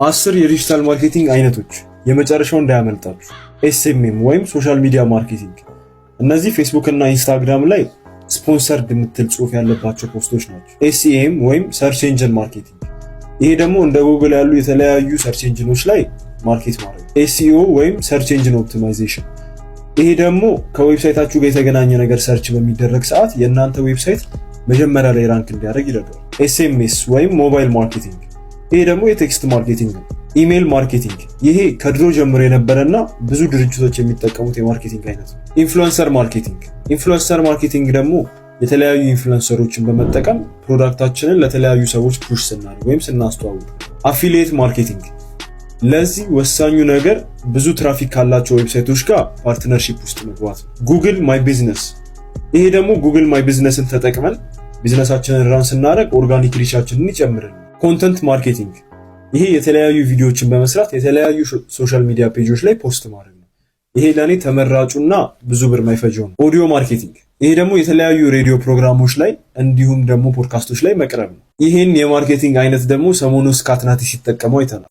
10 የዲጂታል ማርኬቲንግ አይነቶች የመጨረሻው እንዳያመልጣችሁ። ኤስኤምኤም ወይም ሶሻል ሚዲያ ማርኬቲንግ። እነዚህ ፌስቡክ እና ኢንስታግራም ላይ ስፖንሰርድ የምትል ጽሑፍ ያለባቸው ፖስቶች ናቸው። ኤስኢኤም ወይም ሰርች ኤንጂን ማርኬቲንግ። ይሄ ደግሞ እንደ ጉግል ያሉ የተለያዩ ሰርች ኤንጂኖች ላይ ማርኬት ማድረግ። ኤስኢኦ ወይም ሰርች ኤንጂን ኦፕቲማይዜሽን። ይሄ ደግሞ ከዌብሳይታችሁ ጋር የተገናኘ ነገር ሰርች በሚደረግ ሰዓት የእናንተ ዌብሳይት መጀመሪያ ላይ ራንክ እንዲያደርግ ይረዳል። ኤስኤምኤስ ወይም ሞባይል ማርኬቲንግ። ይሄ ደግሞ የቴክስት ማርኬቲንግ ነው። ኢሜል ማርኬቲንግ። ይሄ ከድሮ ጀምሮ የነበረና ብዙ ድርጅቶች የሚጠቀሙት የማርኬቲንግ አይነት ነው። ኢንፍሉዌንሰር ማርኬቲንግ። ኢንፍሉዌንሰር ማርኬቲንግ ደግሞ የተለያዩ ኢንፍሉዌንሰሮችን በመጠቀም ፕሮዳክታችንን ለተለያዩ ሰዎች ፑሽ ስናደርግ ወይም ስናስተዋውቅ። አፊሊየት ማርኬቲንግ። ለዚህ ወሳኙ ነገር ብዙ ትራፊክ ካላቸው ዌብሳይቶች ጋር ፓርትነርሺፕ ውስጥ መግባት ነው። ጉግል ማይ ቢዝነስ። ይሄ ደግሞ ጉግል ማይ ቢዝነስን ተጠቅመን ቢዝነሳችንን ራን ስናደርግ ኦርጋኒክ ሪቻችንን ይጨምራል። ኮንተንት ማርኬቲንግ። ይሄ የተለያዩ ቪዲዮዎችን በመስራት የተለያዩ ሶሻል ሚዲያ ፔጆች ላይ ፖስት ማድረግ ነው። ይሄ ለኔ ተመራጩና ብዙ ብር ማይፈጀው ነው። ኦዲዮ ማርኬቲንግ። ይሄ ደግሞ የተለያዩ ሬዲዮ ፕሮግራሞች ላይ እንዲሁም ደግሞ ፖድካስቶች ላይ መቅረብ ነው። ይሄን የማርኬቲንግ አይነት ደግሞ ሰሞኑን ስካትናቲ ሲጠቀመው አይተናል።